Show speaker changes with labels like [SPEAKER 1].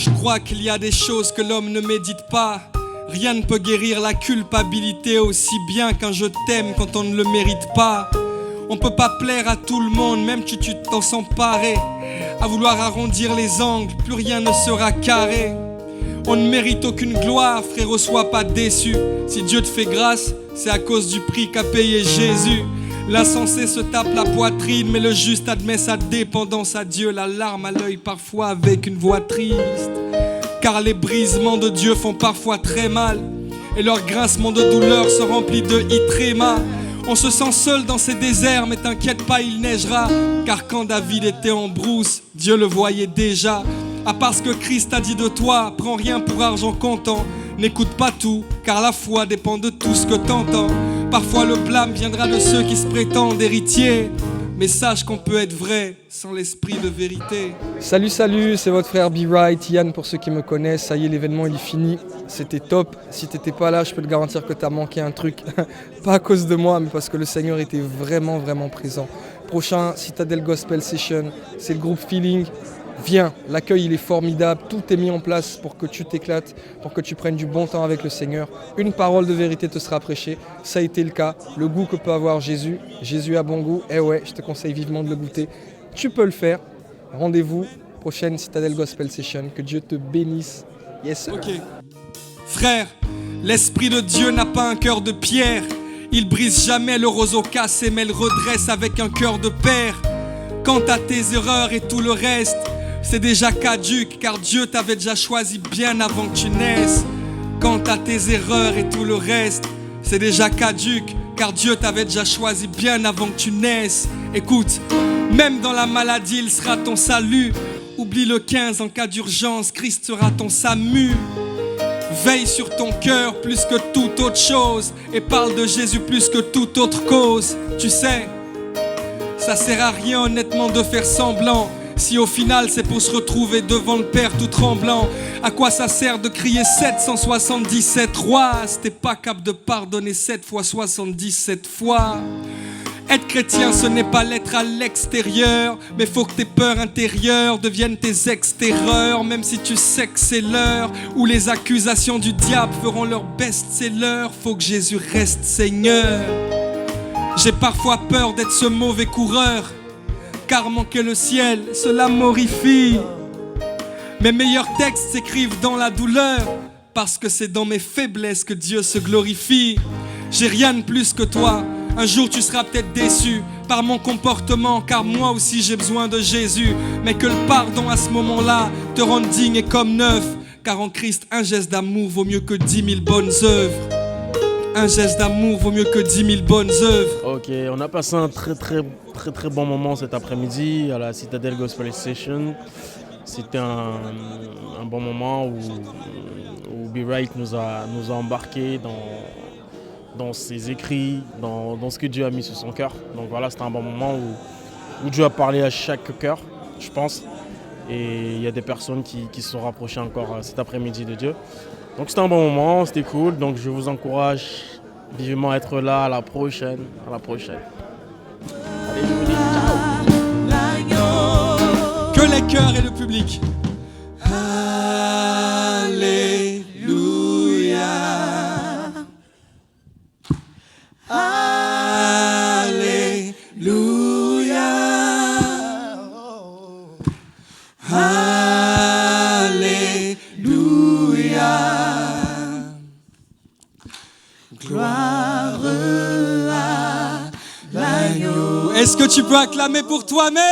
[SPEAKER 1] Je crois qu'il y a des choses que l'homme ne médite pas. Rien ne peut guérir la culpabilité aussi bien qu'un je t'aime quand on ne le mérite pas. On peut pas plaire à tout le monde, même si tu t'en sens paré. À vouloir arrondir les angles, plus rien ne sera carré. On ne mérite aucune gloire, frérot, sois pas déçu. Si Dieu te fait grâce, c'est à cause du prix qu'a payé Jésus. L'insensé se tape la poitrine, mais le juste admet sa dépendance à Dieu. La larme à l'œil parfois avec une voix triste. Car les brisements de Dieu font parfois très mal, et leur grincement de douleur se remplit de hitréma. On se sent seul dans ces déserts, mais t'inquiète pas, il neigera. Car quand David était en brousse, Dieu le voyait déjà. À part ce que Christ a dit de toi, prends rien pour argent comptant. N'écoute pas tout, car la foi dépend de tout ce que t'entends. Parfois le blâme viendra de ceux qui se prétendent héritiers, mais sache qu'on peut être vrai sans l'esprit de vérité.
[SPEAKER 2] Salut, c'est votre frère Be Right, Yann pour ceux qui me connaissent. Ça y est, l'événement il est fini, c'était top. Si t'étais pas là, je peux te garantir que t'as manqué un truc. Pas à cause de moi, mais parce que le Seigneur était vraiment présent. Prochain, Citadel Gospel Session, c'est le groupe Feeling. Viens, l'accueil il est formidable, tout est mis en place pour que tu t'éclates, pour que tu prennes du bon temps avec le Seigneur. Une parole de vérité te sera prêchée, ça a été le cas. Le goût que peut avoir Jésus, Jésus a bon goût, ouais, je te conseille vivement de le goûter. Tu peux le faire, rendez-vous, prochaine Citadel Gospel Session, que Dieu te bénisse. Yes sir.
[SPEAKER 1] Ok. Frère, l'Esprit de Dieu n'a pas un cœur de pierre. Il brise jamais le roseau cassé, mais le redresse avec un cœur de père. Quant à tes erreurs et tout le reste, c'est déjà caduque, car Dieu t'avait déjà choisi bien avant que tu naisses. Quant à tes erreurs et tout le reste, c'est déjà caduque, car Dieu t'avait déjà choisi bien avant que tu naisses. Écoute, même dans la maladie, il sera ton salut. Oublie le 15 en cas d'urgence, Christ sera ton SAMU. Veille sur ton cœur plus que toute autre chose, et parle de Jésus plus que toute autre cause. Tu sais, ça sert à rien honnêtement de faire semblant, si au final c'est pour se retrouver devant le Père tout tremblant. À quoi ça sert de crier 777 rois si t'es pas capable de pardonner 7 fois 77 fois? Être chrétien ce n'est pas l'être à l'extérieur, mais faut que tes peurs intérieures deviennent tes extérieures. Même si tu sais que c'est l'heure où les accusations du diable feront leur best-seller, faut que Jésus reste Seigneur. J'ai parfois peur d'être ce mauvais coureur, car manquer le ciel, cela m'horrifie. Mes meilleurs textes s'écrivent dans la douleur, parce que c'est dans mes faiblesses que Dieu se glorifie. J'ai rien de plus que toi, un jour tu seras peut-être déçu par mon comportement, car moi aussi j'ai besoin de Jésus. Mais que le pardon à ce moment-là te rende digne et comme neuf, car en Christ un geste d'amour vaut mieux que 10 000 bonnes œuvres. Un geste d'amour vaut mieux que 10 000 bonnes œuvres.
[SPEAKER 3] Ok, on a passé un très bon moment cet après-midi à la Citadel Gospel Session. C'était un bon moment où Be Right nous a embarqués dans ses écrits, dans ce que Dieu a mis sur son cœur. Donc voilà, c'était un bon moment où Dieu a parlé à chaque cœur, je pense. Et il y a des personnes qui se sont rapprochées encore cet après-midi de Dieu. Donc c'était un bon moment, c'était cool. Donc je vous encourage vivement à être là à la prochaine. Allez, je vous dis ciao.
[SPEAKER 1] Que les cœurs et le public. Est-ce que tu peux acclamer pour toi-même?